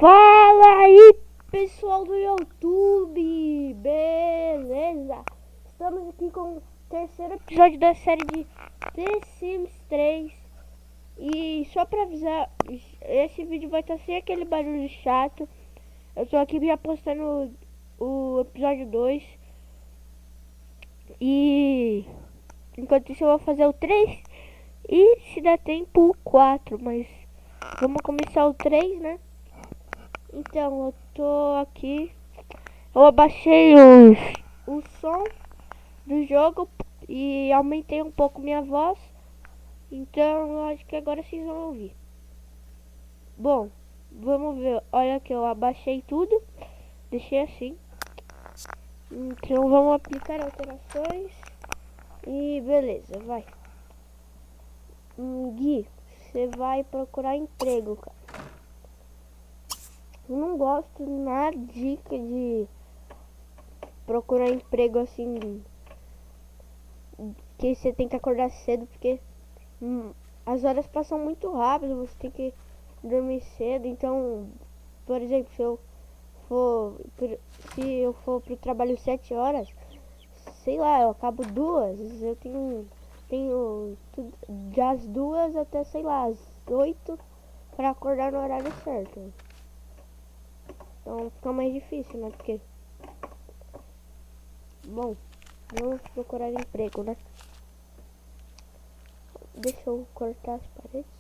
Fala aí, pessoal do YouTube, beleza? Estamos aqui com o terceiro episódio da série de The Sims 3. E só pra avisar, esse vídeo vai estar sem aquele barulho chato. Eu tô aqui me apostando o episódio 2. E enquanto isso eu vou fazer o 3 e se der tempo o 4, mas vamos começar o 3, né? Então, eu tô aqui. Eu abaixei o som do jogo e aumentei um pouco minha voz. Então, eu acho que agora vocês vão ouvir. Bom, vamos ver. Olha que eu abaixei tudo. Deixei assim. Então, vamos aplicar alterações. E beleza, vai. Gui, você vai procurar emprego, cara. Eu não gosto nada de dica de procurar emprego assim, que você tem que acordar cedo, porque as horas passam muito rápido, você tem que dormir cedo. Então, por exemplo, se eu for pro trabalho 7 horas, sei lá, eu acabo 2, eu tenho das 2 até, sei lá, as 8 para acordar no horário certo. Então fica mais difícil, né? Porque, bom, vamos procurar emprego, né? Deixa eu cortar as paredes.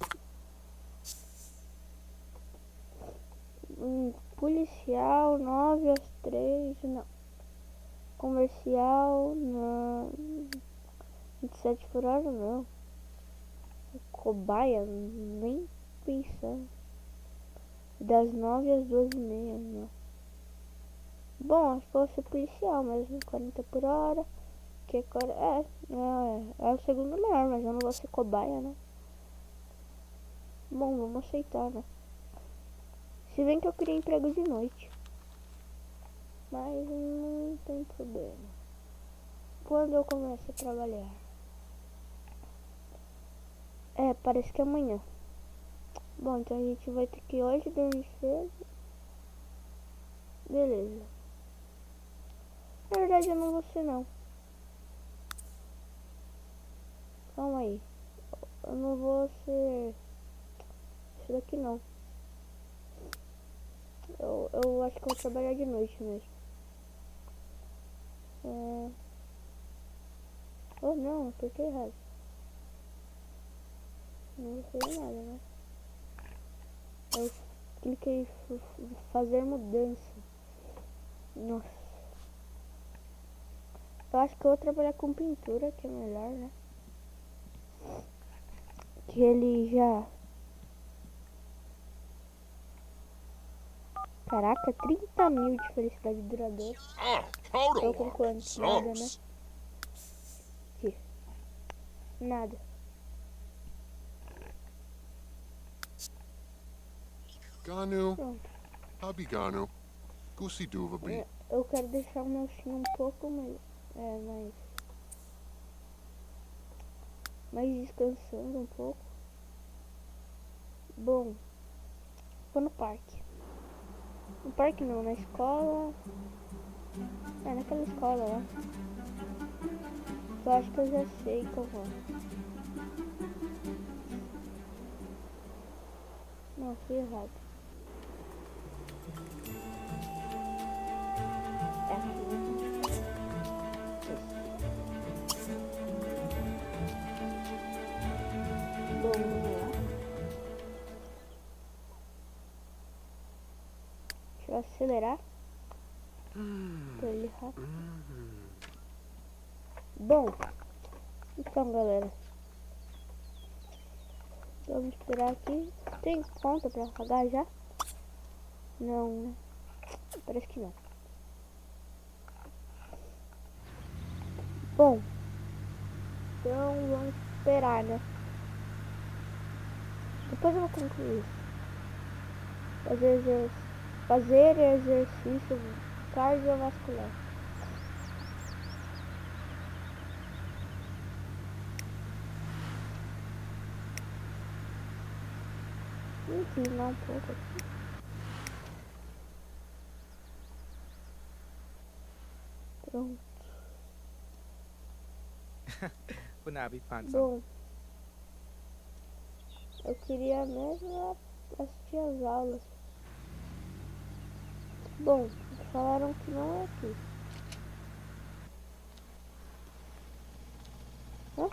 Policial, 9 às 3, não. Comercial, não. 27 por hora, não. Cobaia, nem pensar. Das 9 às 2h30, não. Bom, acho que vou ser policial mesmo, 40 por hora. Que é o segundo melhor, mas eu não vou ser cobaia, né? Bom, vamos aceitar, né? Se bem que eu queria emprego de noite, mas não tem problema. Quando eu começo a trabalhar? Parece que é amanhã. Bom, então a gente vai ter que hoje dormir cedo. Beleza. Na verdade eu não vou ser, não. Calma aí. Eu não vou ser isso daqui, não. Eu acho que eu vou trabalhar de noite mesmo. Oh não, apertei errado. Não vou fazer nada, né? Eu cliquei em fazer mudança. Nossa. Eu acho que eu vou trabalhar com pintura, que é melhor, né? Que ele já... Caraca, 30 mil de felicidade duradoura. Tô com quanto? Nada, né? Aqui. Nada. Ganu, Pronto. Habi Ganu, Gusi Duvabi. Eu quero deixar o meu sim um pouco mais descansando um pouco. Bom, vou no parque. No parque não, na escola. Naquela escola lá. Eu acho que eu já sei que eu vou. Não, fui errado. É aqui. Bom, vamos lá. Deixa eu acelerar. Pra ele rápido. Bom, então galera, vamos esperar aqui. Tem conta pra pagar já? Não, né? Parece que não. Bom, então vamos esperar, né? Depois eu vou concluir isso. Fazer exercício cardiovascular. Inclinar um pouco aqui. Pronto. Fansan. Bom, eu queria mesmo assistir as aulas. Bom, falaram que não é aqui. Hã?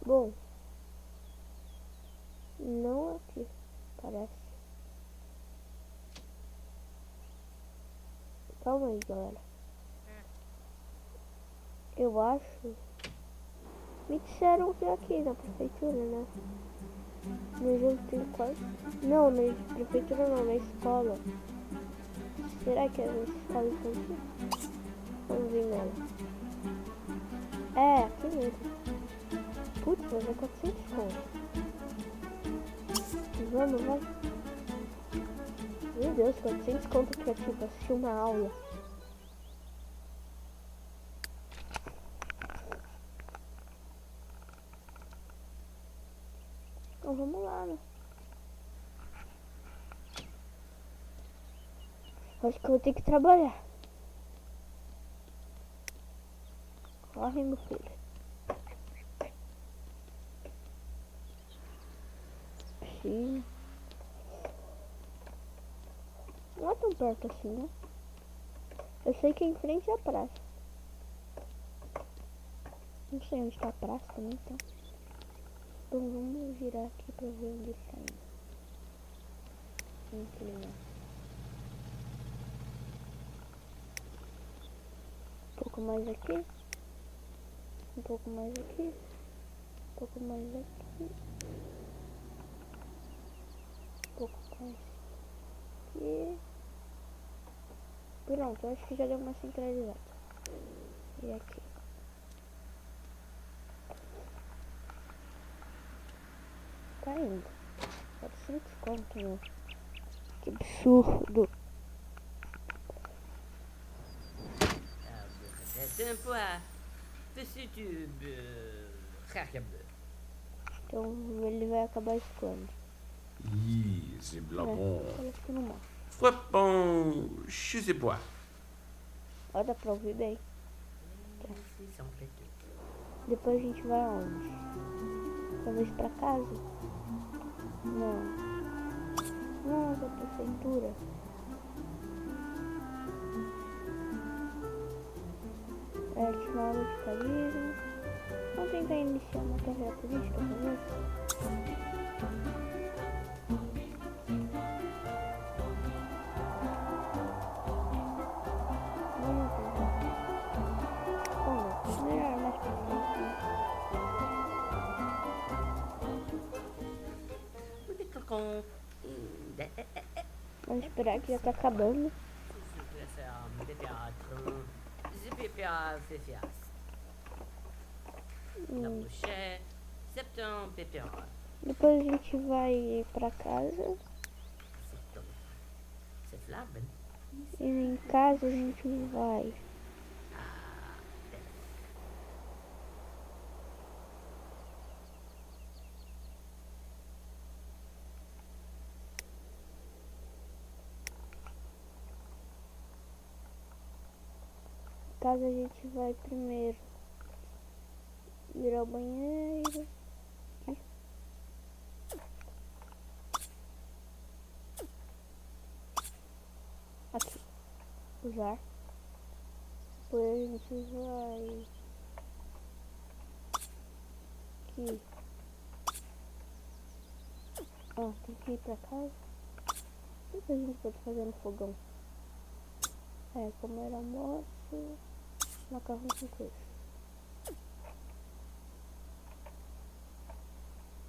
Bom, não é aqui, parece. Calma aí, galera. Eu acho. Me disseram que é aqui na prefeitura, né? No jogo tem quase. Não, na prefeitura não, na escola. Será que é na escola infantil? Vamos ver nela. É, aqui mesmo. Putz, mas é 400 conto. Vamos, vai. Meu Deus, 400 conto pra tipo assistir uma aula. Então vamos lá, né? Acho que eu vou ter que trabalhar. Corre, meu filho. Sim. Não é tão perto assim, né? Eu sei que é em frente à praça. Não sei onde está a praça também, então. Bom, vamos virar aqui pra ver onde está indo. Muito legal. Um pouco mais aqui. Um pouco mais aqui. Um pouco mais aqui. Um pouco mais aqui. Pronto, acho que já deu uma centralizada. E aqui. Tá indo. 400 conto, meu. Que absurdo. C'est un poids. Dessus du Então ele vai acabar escoando. Ih, c'est blabon. Olha que não mostra. Frapon, je sais pas. Ó, dá pra ouvir bem. Depois a gente vai aonde? Talvez pra casa? Não. Não, da prefeitura. É, tinha uma aula de carisma. Vamos tentar iniciar uma carreira política, por favor? Vamos tentar. Bom, melhor mais pra frente, né? Vamos esperar que já tá acabando. Depois a gente vai pra casa. E em casa a gente vai. Em casa a gente vai primeiro ir ao banheiro. Aqui. Usar. Depois a gente vai aqui. Tem que ir pra casa. O que a gente pode fazer no fogão? Comer almoço, macarrão com queijo.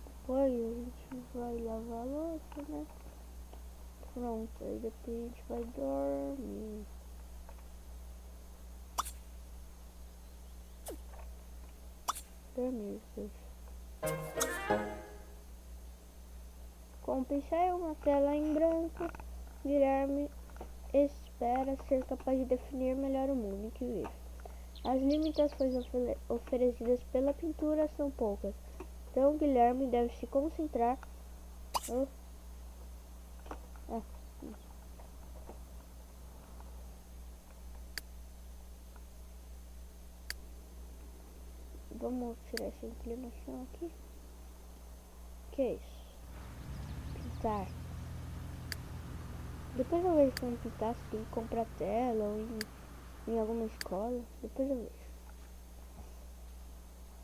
Depois a gente vai lavar a louça, né? Pronto, aí depois a gente vai dormir. Dormir, gente. Como pensar uma tela em branco, Guilherme espera ser capaz de definir melhor o mundo em que vive. As limitações oferecidas pela pintura são poucas, então Guilherme deve se concentrar vamos tirar essa inclinação aqui. Que é isso? Pintar. Depois eu vejo como pintar, se tem que comprar tela ou em alguma escola. Depois eu vejo.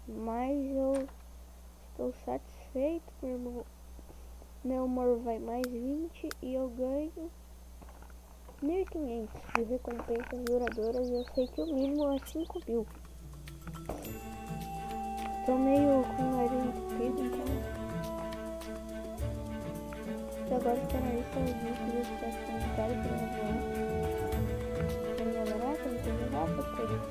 Mas eu estou satisfeito. Meu humor vai mais 20 e eu ganho 1.500 de recompensas duradouras. Eu sei que o mínimo é 5.000. Tô meio com o nariz entupido, então. E agora está na lista dos vídeos que está comentário para o avião. Tem minha barata, não tem minha barata, por isso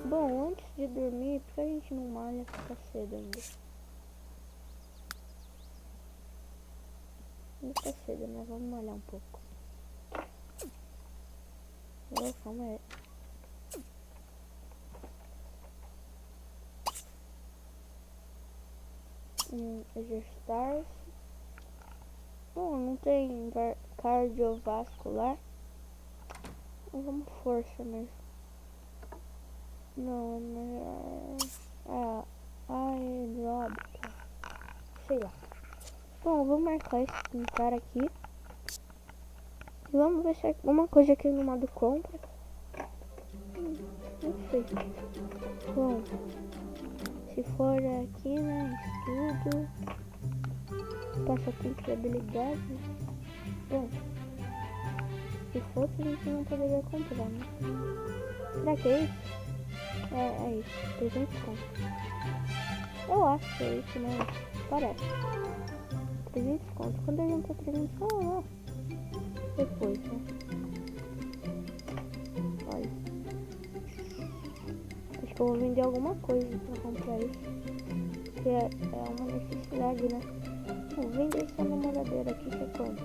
Bom, antes de dormir, porque a gente não malha, fica cedo ainda. Não fica cedo, né? Vamos malhar um pouco. Calma aí. Exercitar-se. Bom, não tem cardiovascular. Vamos força mesmo. Não, é melhor aeróbica. Sei lá. Bom, vou marcar esse pintar aqui. E vamos ver se é alguma coisa aqui no modo compra. Não sei. Bom, se for aqui, né? Estudo. Passatempo de habilidades. Bom, se fosse a gente não poderia comprar, né? Será que é isso? É isso, 300 conto. Eu acho que é isso, né? Parece. 300 conto. Quando a gente tá 300 conto, depois, né? Olha. Acho que eu vou vender alguma coisa pra comprar isso. Porque é uma necessidade, né? Vou vender essa namoradeira aqui, que é quanto?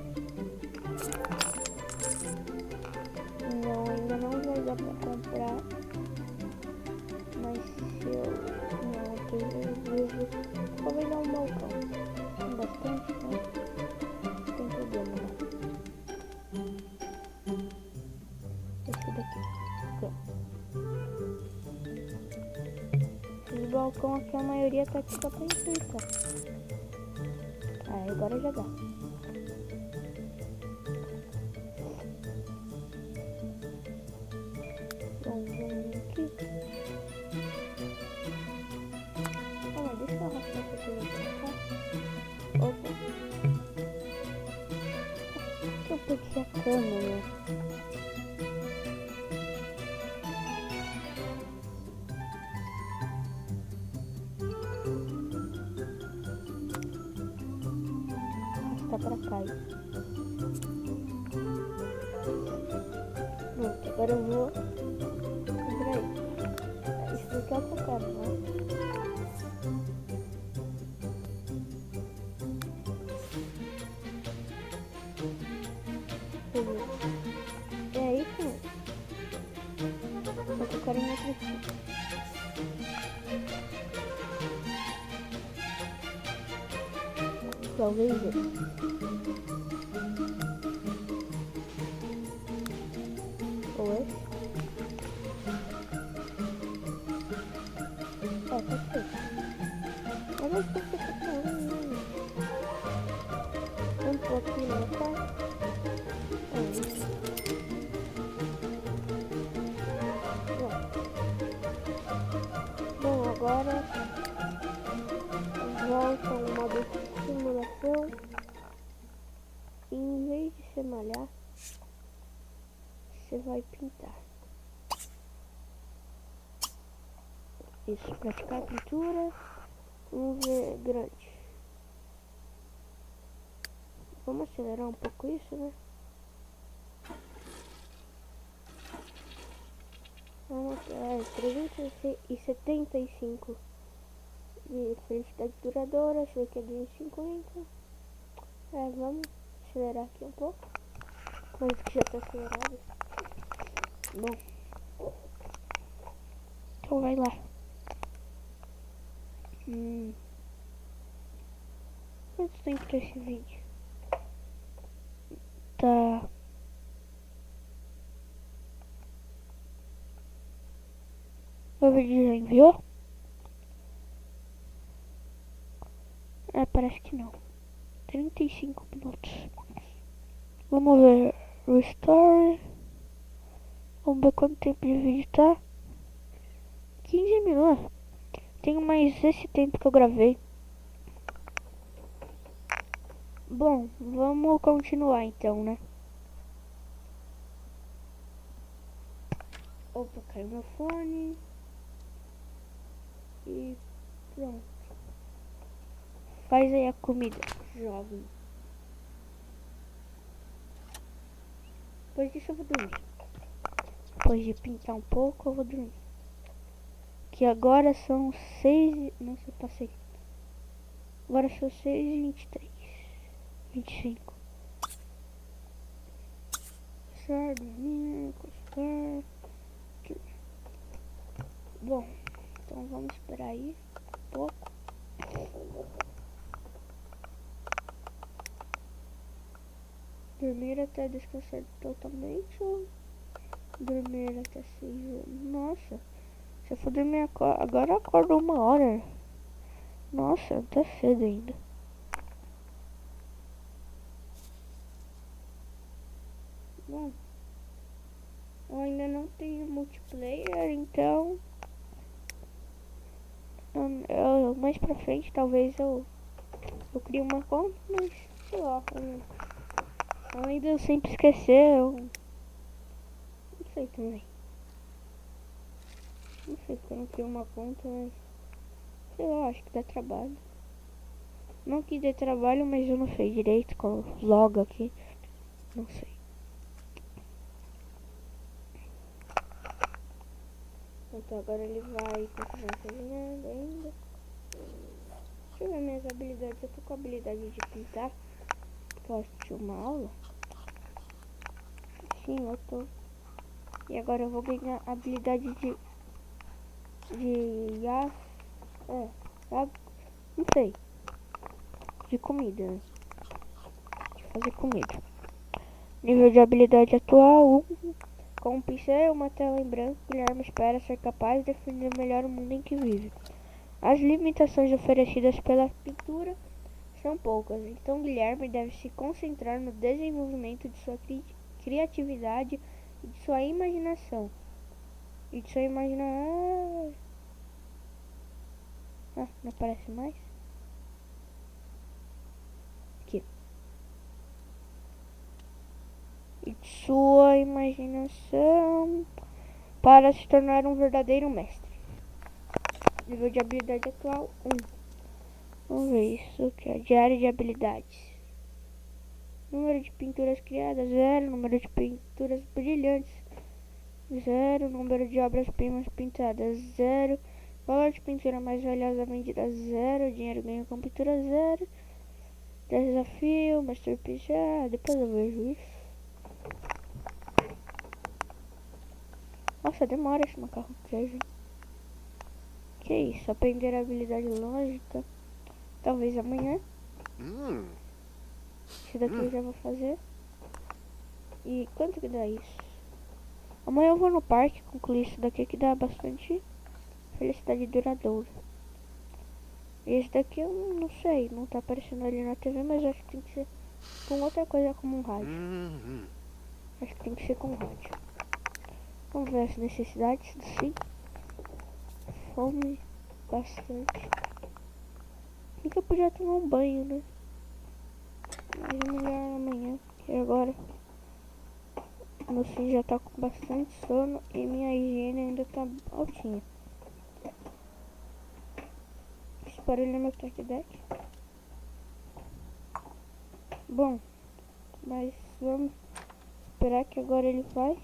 Não, ainda não vai dar pra comprar. Mas se eu... Não, aqui eu vejo... Vou vender um balcão. Tem bastante, né? Não tem problema, né? Esse daqui. Esse balcão aqui, a maioria tá aqui só pra enfeitar. Agora já dá. Vamos aqui. Deixa eu arrastar essa coisa pra cá. Opa. Por que eu peguei a câmera? Arrastar pra cá. Pronto, agora eu vou... Peraí. Isso aqui é o que eu quero, né? É isso mesmo. Só que eu quero em outro tipo. Talvez esse. Ou esse. Pode ser. Mas não sei se um pouquinho no quarto. Bom, agora volta ao modo simulação. E em vez de você malhar, você vai pintar. Isso, praticar a pintura. Vamos ver grande. Vamos acelerar um pouco isso, né? Vamos, 375 de felicidade duradoura, esse aqui é 250. Vamos acelerar aqui um pouco. Mas que já tá acelerado. Bom. Então vai lá. Quanto tempo tá esse vídeo? Tá O vídeo já enviou? Parece que não. 35 minutos. Vamos ver. Restore. Vamos ver quanto tempo de vídeo tá. 15 minutos. Tenho mais esse tempo que eu gravei. Bom, vamos continuar então, né? Opa, caiu meu fone. E pronto. Faz aí a comida, jovem. Depois disso eu vou dormir. Depois de pintar um pouco eu vou dormir. Que agora são 6... Nossa, eu passei. Agora são 6h23. 25. Coçar, dormir, coçar. Bom, então vamos esperar aí um pouco. Dormir até descansar totalmente ou dormir até 6 horas? Nossa, se eu for dormir agora eu acordo 1 hora. Nossa, tá cedo ainda. Bom, eu ainda não tenho multiplayer, então mais pra frente talvez eu crie uma conta, mas sei lá, além de eu sempre esquecer, eu não sei também. Não sei porque eu não crio uma conta, mas sei lá, acho que dá trabalho. Não que dê trabalho, mas eu não sei direito qual logo aqui. Não sei. Então agora ele vai continuar fazendo ainda. Deixa eu ver minhas habilidades. Eu tô com a habilidade de pintar. Posso assistir uma aula? Sim, eu tô. E agora eu vou ganhar a habilidade de não sei. De comida, né? De fazer comida. Nível de habilidade atual 1. Com um pincel e uma tela em branco, Guilherme espera ser capaz de definir melhor o mundo em que vive. As limitações oferecidas pela pintura são poucas, então Guilherme deve se concentrar no desenvolvimento de sua criatividade e de sua imaginação. Não aparece mais? Aqui. E de sua imaginação para se tornar um verdadeiro mestre. Nível de habilidade atual 1. Vamos ver isso que é diário de habilidades. Número de pinturas criadas 0. Número de pinturas brilhantes 0. Número de obras-primas pintadas 0. Valor de pintura mais valiosa vendida 0. Dinheiro ganho com pintura 0. Desafio, mestre pincel. Depois eu vejo isso. Nossa, demora esse macarrão queijo. Que isso? Aprender a habilidade lógica. Talvez amanhã. Esse daqui eu já vou fazer. E quanto que dá isso? Amanhã eu vou no parque concluir isso daqui que dá bastante felicidade duradoura. Esse daqui eu não sei, não tá aparecendo ali na TV, mas acho que tem que ser com outra coisa como um rádio. Acho que tem que ser com rádio. Vamos ver as necessidades do sim. Fome bastante. E que eu podia tomar um banho, né? Mas é melhor amanhã, porque agora meu sim já tá com bastante sono e minha higiene ainda tá altinha. Esse barulho é meu tech deck. Bom, mas vamos esperar que agora ele vai.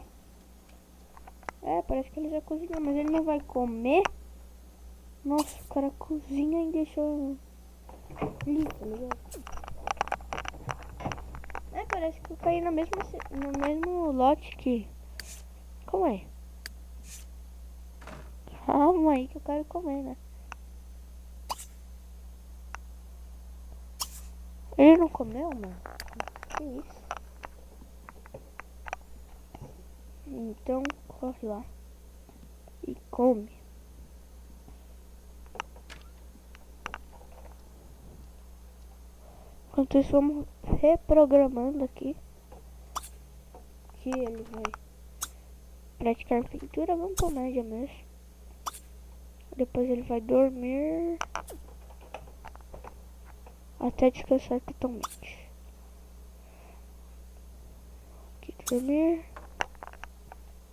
Parece que ele já cozinhou, mas ele não vai comer. Nossa, o cara cozinha e deixou limpo, tá ligado? Parece que eu caí no mesmo lote que... Como é? Calma aí que eu quero comer, né? Ele não comeu, mano? Que isso? Então, corre lá. E come. Enquanto isso, vamos reprogramando aqui. Que ele vai praticar pintura, vamos pra média mesmo. Depois ele vai dormir até descansar totalmente. Aqui, dormir.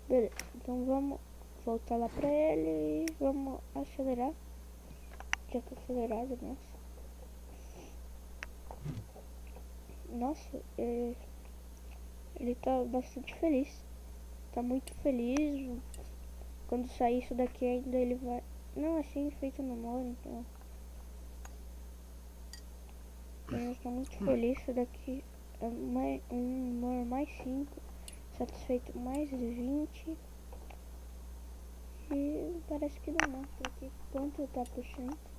Beleza, então vamos voltar lá pra ele e vamos acelerar. Já tá acelerado, nossa. Nossa, ele tá bastante feliz. Tá muito feliz. Quando sair isso daqui ainda ele vai... Não, assim, feito no modo, então... Ele tá muito feliz. Isso daqui é um humor mais 5. Satisfeito mais 20. E parece que não mostra aqui quanto tá por cento.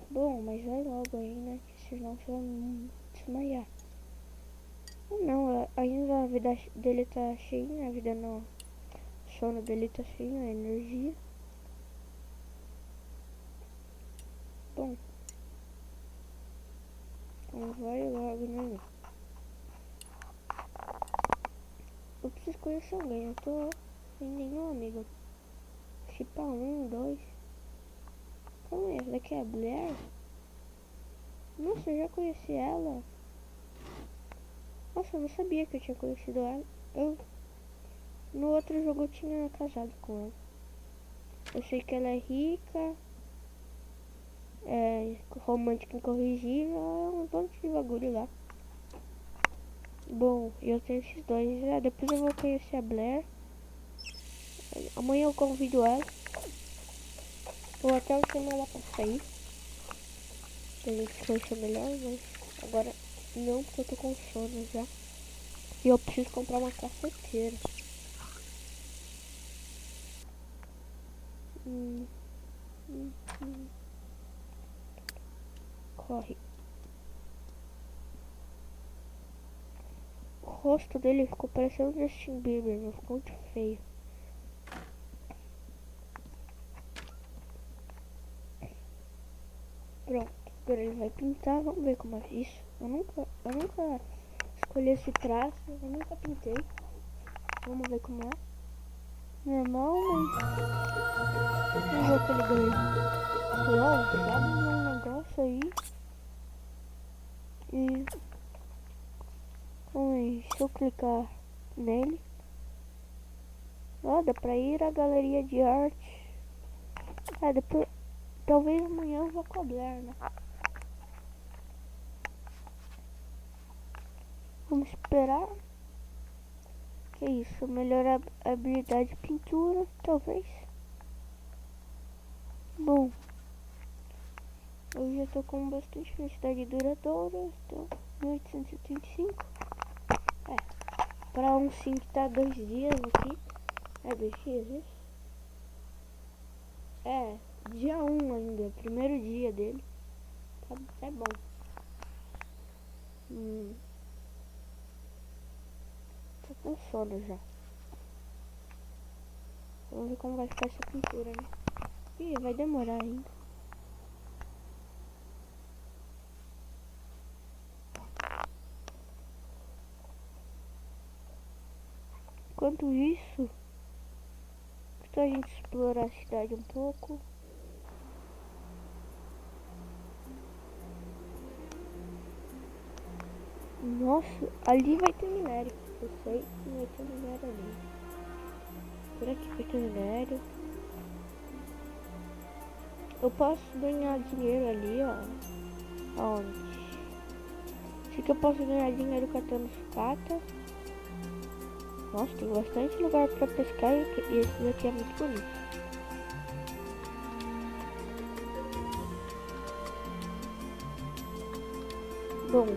Bom, mas vai logo aí, né? Que senão você vai desmaiar. Não, ainda a vida dele tá cheia, a vida não. O sono dele tá cheio, a energia. Bom. Então vai logo, né? Eu preciso conhecer alguém, eu tô sem nenhum amigo. Chipa 1, 2. Calma aí, essa daqui é a Blair? Nossa, eu já conheci ela. Nossa, eu não sabia que eu tinha conhecido ela. No outro jogo eu tinha casado com ela. Eu sei que ela é rica, é romântica, incorrigível, é um monte de bagulho lá. Bom, eu tenho esses dois. Depois eu vou conhecer a Blair. Amanhã eu convido ela. Ou até eu chamo ela pra sair. Pra gente se conhecer melhor, mas agora não, porque eu tô com sono já. E eu preciso comprar uma cafeteira. Corre. O rosto dele ficou parecendo o Justin Bieber, não ficou muito feio. Pronto, agora ele vai pintar, vamos ver como é isso. Eu nunca escolhi esse traço, eu nunca pintei. Vamos ver como é. Normal, mas... Vamos ver o que ele ganha. Já abriu um negócio aí. E... Vamos aí, se eu clicar nele. Dá pra ir à galeria de arte. Depois... Talvez amanhã eu vou cobrar, né? Vamos esperar. Que isso? Melhorar a habilidade de pintura, talvez. Bom. Eu já tô com bastante felicidade duradoura. Então, 1875. Pra um sim que tá 2 dias aqui. 2 dias isso? Dia 1 ainda, primeiro dia dele. Tá até bom. Tô com sono já. Vamos ver como vai ficar essa pintura, né? Ih, vai demorar ainda. Enquanto isso, pra gente explorar a cidade um pouco. Nossa, ali vai ter minério. Eu sei que vai ter minério ali. Por aqui vai ter minério. Eu posso ganhar dinheiro ali, ó. Aonde? Sei que eu posso ganhar dinheiro catando sucata. Nossa, tem bastante lugar pra pescar e esse daqui é muito bonito. Bom.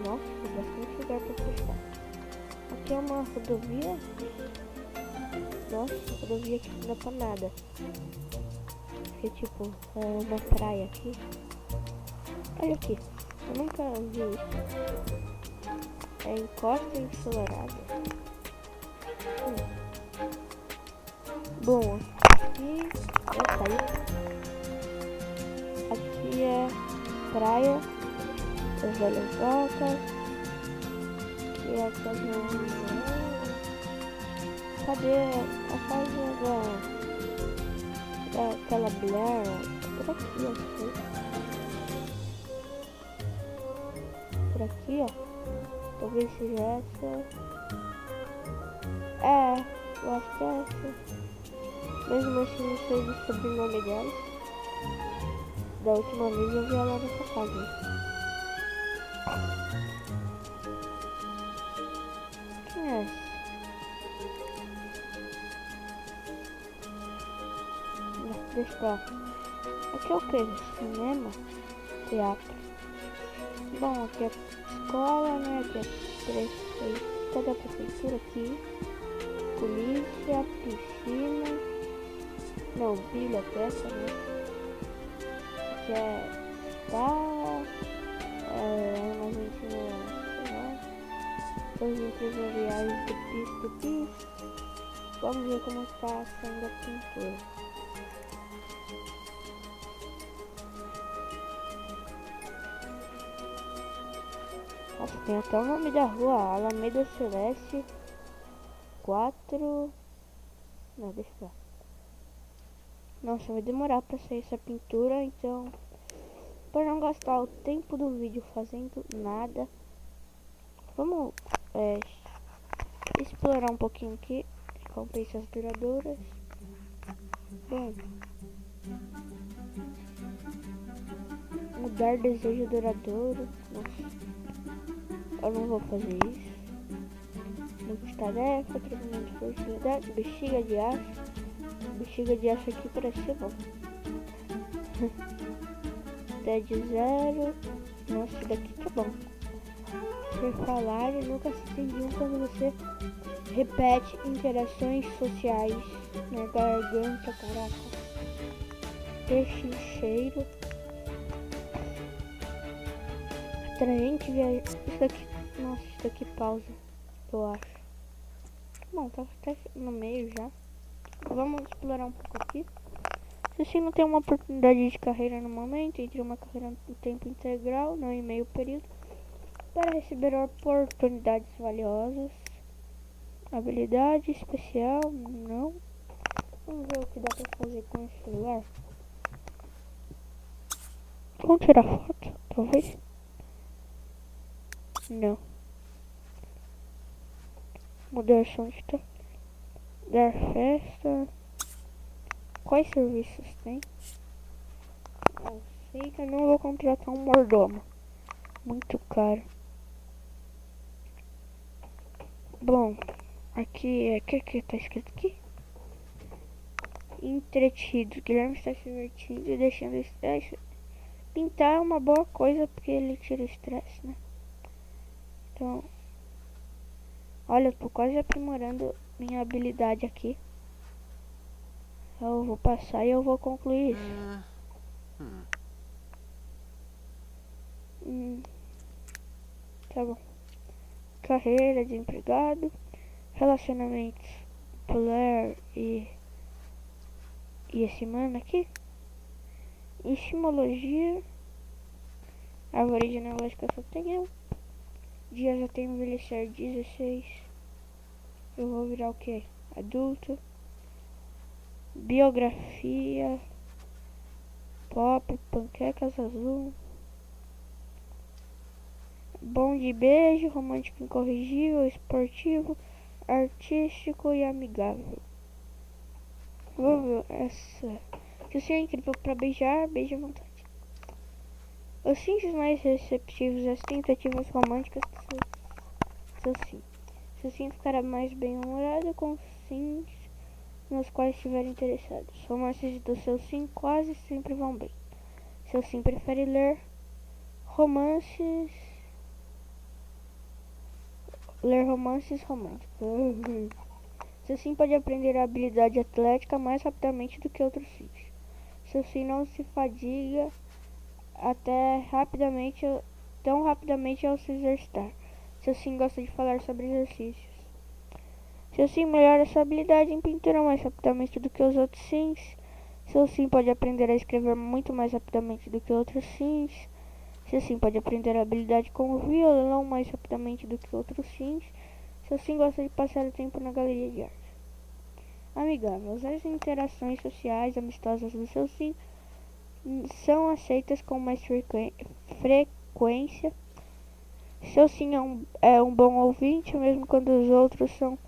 Nossa, tem bastante lugar pra pescar. Aqui é uma rodovia. Nossa, rodovia que não dá pra nada. Que tipo, é uma praia aqui. Olha aqui, eu nunca vi isso. É encosta ensolarada. Bom, aqui já saiu. aqui é praia, as velhas vacas. Aqui é a casa. Cadê a casa daquela mulher? Por aqui, ó. Por aqui, ó. Talvez seja essa. É, eu acho que é essa. Mesmo assim, não sei o sobrenome dela. Da última vez eu vi ela nessa casa. Quem é essa? Deixa eu ver. Aqui é o que? Cinema? Teatro. Bom, aqui é escola, né? Aqui é prefeitura da prefeitura aqui. Polícia, piscina. Não, biblioteca, né? Aqui é sala. Armazém de coisas empresariais do PIS. Vamos ver como está sendo a pintura. Nossa, tem até o nome da rua, Alameda Celeste 4. Não, deixa eu ver. Nossa, vai demorar pra sair essa pintura, então para não gastar o tempo do vídeo fazendo nada, vamos explorar um pouquinho aqui. Recompensas duradouras. Bom, mudar desejo duradouro. Nossa, eu não vou fazer isso. Multitarefa, treinamento de fertilidade, bexiga de aço. Bexiga de aço aqui parece ser bom. TED 0. Nossa, isso daqui tá bom. Por falar, eu nunca se entendiam quando você repete interações sociais na garganta, caraca. Cheiro. Atraente, isso daqui. Nossa, isso daqui pausa, eu acho. Bom, tá até no meio já. Vamos explorar um pouco aqui. Se você não tem uma oportunidade de carreira no momento, entre uma carreira em tempo integral, não em meio período, para receber oportunidades valiosas. Habilidade especial, não. Vamos ver o que dá pra fazer com esse lugar. Vamos tirar foto, talvez. Não. Mudar som de tá. Dar festa. Quais serviços tem? Não sei que eu não vou contratar um mordomo. Muito caro. Bom, aqui é que tá escrito aqui? Entretido. Guilherme está se divertindo e deixando o estresse. Pintar é uma boa coisa porque ele tira o estresse, né? Então, olha, eu tô quase aprimorando minha habilidade aqui. Eu vou passar e eu vou concluir isso. Tá bom. Carreira de empregado, relacionamentos, Polar e esse mano aqui. Estimologia, árvore genealógica só tem eu. Dias até envelhecer 16. Eu vou virar o que? Adulto. Biografia. Pop, panquecas azul. Bom de beijo, romântico incorrigível, esportivo, artístico e amigável. Vou ver essa. Se você é incrível pra beijar, beija à vontade. Os sims mais receptivos às tentativas românticas do seu sim. Seu sim ficará mais bem-humorado com sims nos quais estiver interessado. Os romances do seu sim quase sempre vão bem. Seu sim prefere ler romances românticos. Seu sim pode aprender a habilidade atlética mais rapidamente do que outros sims. Seu sim não se fadiga tão rapidamente ao se exercitar. Seu sim gosta de falar sobre exercícios. Seu sim melhora sua habilidade em pintura mais rapidamente do que os outros sims. Seu sim pode aprender a escrever muito mais rapidamente do que outros sims. Seu sim pode aprender a habilidade com o violão mais rapidamente do que outros sims. Seu sim gosta de passar o tempo na galeria de arte. Amigável. As interações sociais amistosas do seu sim são aceitas com mais frequência. Seu sim é um bom ouvinte, mesmo quando os outros são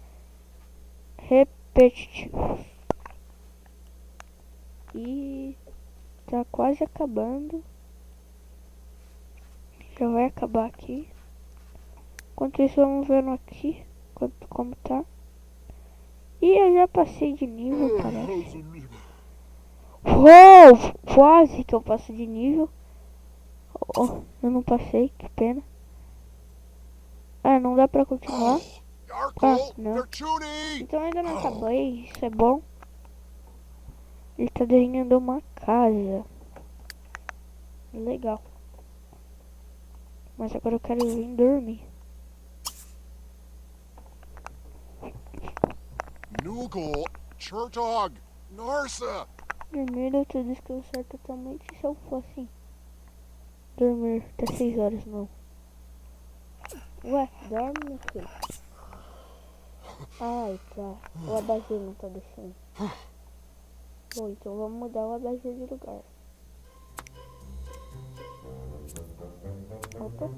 repetitivos. E tá quase acabando. Já vai acabar aqui. Enquanto isso, vamos vendo aqui como tá. E eu já passei de nível, parece. Uou! Quase que eu passo de nível. Oh, eu não passei, que pena. Ah, não dá pra continuar. Ah, não. Então ainda não acabei, isso é bom. Ele tá desenhando uma casa. Legal. Mas agora eu quero vir dormir. Noogle, Chertog, Narsa. Dormir eu te descansar totalmente se eu for assim. Dormir até 6 horas não. Ué, dorme, meu filho. Ai, tá. O abajur não tá deixando. Bom, então vamos mudar o abajur de lugar. Opa.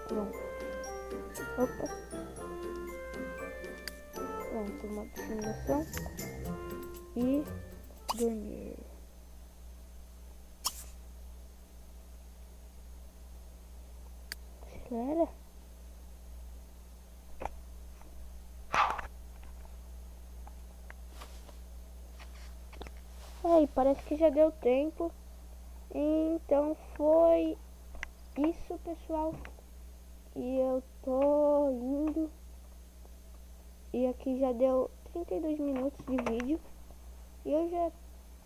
Pronto. Opa. Pronto, uma simulação. E dormir. Acelera. Aí, parece que já deu tempo. Então foi isso, pessoal. E eu tô indo. E aqui já deu 32 minutos de vídeo. E eu já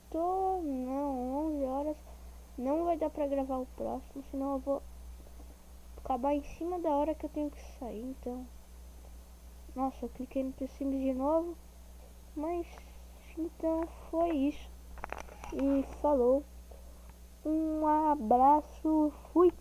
tô... Não, 11 horas. Não vai dar pra gravar o próximo, senão eu vou acabar em cima da hora que eu tenho que sair. Então... Nossa, eu cliquei no Sims de novo. Mas... Então foi isso. E falou. Um abraço. Fui.